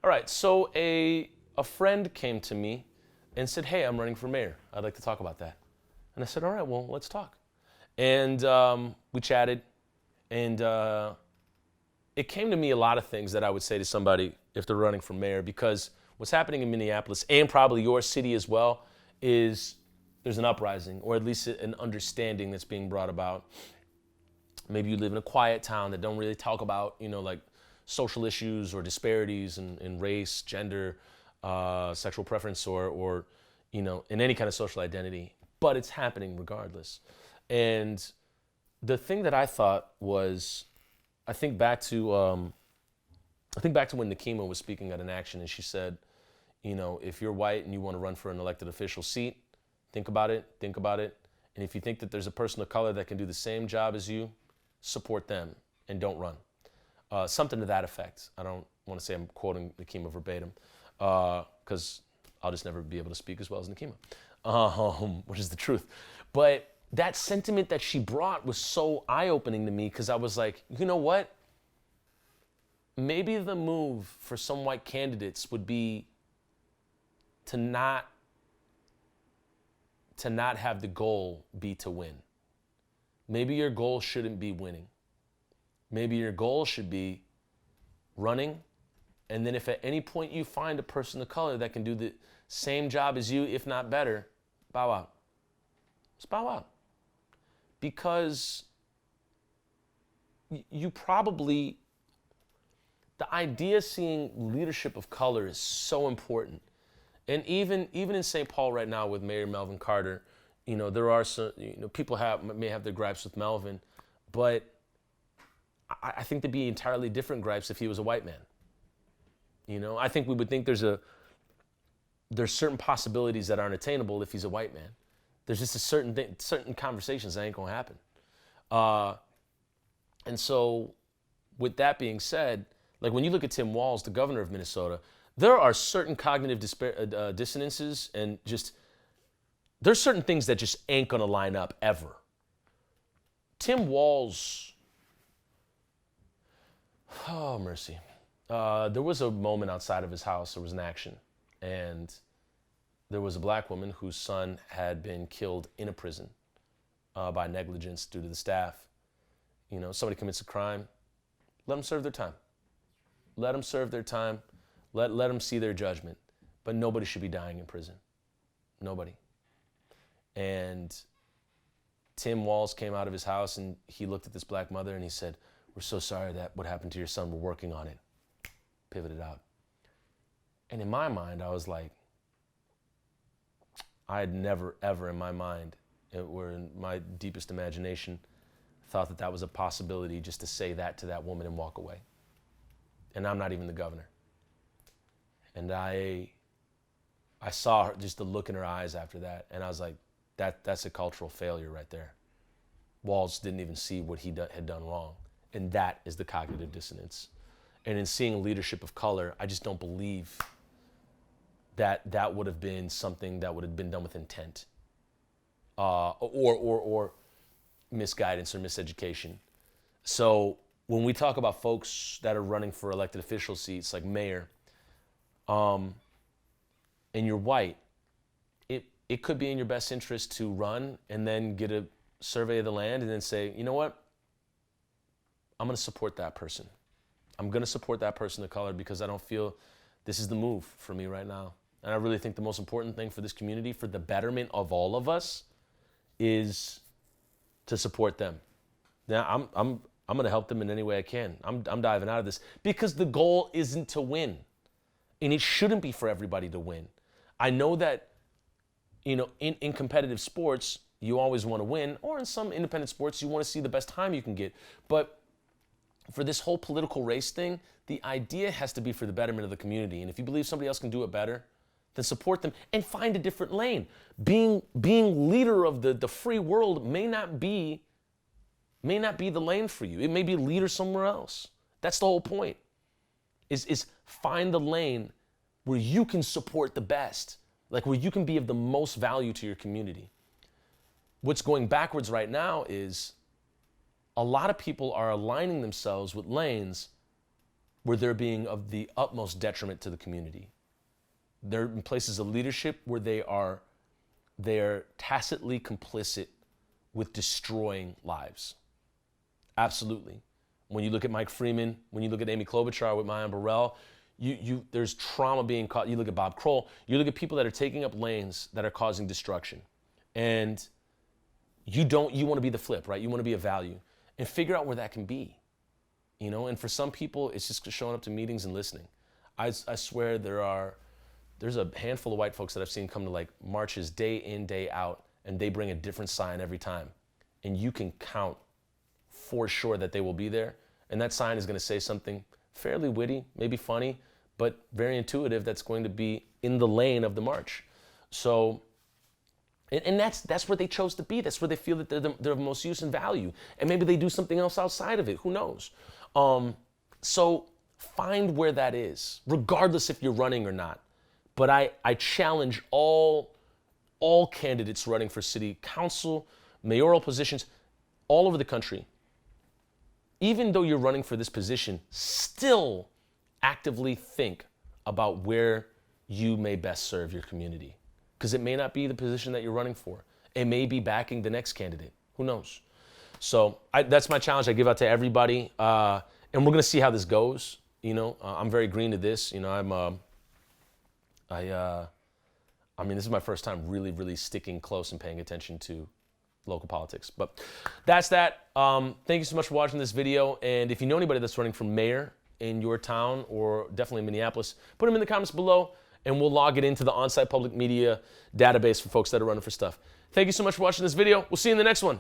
All right, so a friend came to me and said, hey, I'm running for mayor. I'd like to talk about that. And I said, all right, well, let's talk. And we chatted, and it came to me a lot of things that I would say to somebody if they're running for mayor, because what's happening in Minneapolis, and probably your city as well, is there's an uprising, or at least an understanding that's being brought about. Maybe you live in a quiet town that don't really talk about, like social issues or disparities in race, gender, sexual preference, or in any kind of social identity. But it's happening regardless. And the thing that I thought was, I think back to when Nakima was speaking at an action, and she said, if you're white and you want to run for an elected official seat, think about it. And if you think that there's a person of color that can do the same job as you, support them and don't run. Something to that effect. I don't want to say I'm quoting Nakima verbatim, because I'll just never be able to speak as well as Nakima, which is the truth. But that sentiment that she brought was so eye-opening to me, because I was like, you know what? Maybe the move for some white candidates would be to not have the goal be to win. Maybe your goal shouldn't be winning. Maybe your goal should be running, and then if at any point you find a person of color that can do the same job as you, if not better, bow out. Just bow out. Because you probably, the idea of seeing leadership of color is so important. And even in St. Paul right now with Mayor Melvin Carter, there are some, people may have their gripes with Melvin, but I think there'd be entirely different gripes if he was a white man. I think we would think there's certain possibilities that aren't attainable if he's a white man. There's just certain conversations that ain't gonna happen. And so with that being said, like when you look at Tim Walz, the governor of Minnesota, there are certain cognitive dissonances, and there's certain things that just ain't gonna line up ever. Tim Walz, oh mercy. There was a moment outside of his house, there was an action, and there was a black woman whose son had been killed in a prison by negligence due to the staff. Somebody commits a crime, let them serve their time. Let them serve their time. Let them see their judgment. But nobody should be dying in prison. Nobody. And Tim Walz came out of his house and he looked at this black mother and he said, "We're so sorry that what happened to your son, we're working on it." Pivoted out. And in my mind, I was like, I had never, ever in my mind, or in my deepest imagination, thought that was a possibility, just to say that to that woman and walk away. And I'm not even the governor. And I saw her, just the look in her eyes after that, and I was like, that's a cultural failure right there. Walz didn't even see what he had done wrong. And that is the cognitive dissonance. And in seeing leadership of color, I just don't believe that would have been something that would have been done with intent, or misguidance or miseducation. So when we talk about folks that are running for elected official seats like mayor, and you're white, it could be in your best interest to run and then get a survey of the land and then say, you know what? I'm going to support that person. I'm going to support that person of color because I don't feel this is the move for me right now. And I really think the most important thing for this community, for the betterment of all of us, is to support them. Now, I'm going to help them in any way I can. I'm diving out of this because the goal isn't to win. And it shouldn't be for everybody to win. I know that, in competitive sports, you always want to win, or in some independent sports, you want to see the best time you can get. But for this whole political race thing, the idea has to be for the betterment of the community. And if you believe somebody else can do it better, then support them and find a different lane. Being leader of the free world may not be the lane for you. It may be leader somewhere else. That's the whole point. Is find the lane where you can support the best, like where you can be of the most value to your community. What's going backwards right now is a lot of people are aligning themselves with lanes where they're being of the utmost detriment to the community. They're in places of leadership where they're tacitly complicit with destroying lives. Absolutely. When you look at Mike Freeman, when you look at Amy Klobuchar with Maya Burrell, there's trauma being caused. You look at Bob Kroll, you look at people that are taking up lanes that are causing destruction. And you want to be the flip, right? You want to be a value and figure out where that can be, you know? And for some people, it's just showing up to meetings and listening. I swear there's a handful of white folks that I've seen come to like marches day in, day out, and they bring a different sign every time. And you can count for sure that they will be there. And that sign is going to say something fairly witty, maybe funny, but very intuitive that's going to be in the lane of the march. So, and that's where they chose to be. That's where they feel that they're of most use and value. And maybe they do something else outside of it. Who knows? So find where that is, regardless if you're running or not. But I challenge all candidates running for city council, mayoral positions all over the country. Even though you're running for this position, still actively think about where you may best serve your community. Because it may not be the position that you're running for. It may be backing the next candidate. Who knows? So that's my challenge I give out to everybody. And we're going to see how this goes. You know, I'm very green to this. You know, I mean, this is my first time really, really sticking close and paying attention to local politics. But that's that. Thank you so much for watching this video. And if you know anybody that's running for mayor in your town or definitely in Minneapolis, put them in the comments below and we'll log it into the on-site public media database for folks that are running for stuff. Thank you so much for watching this video. We'll see you in the next one.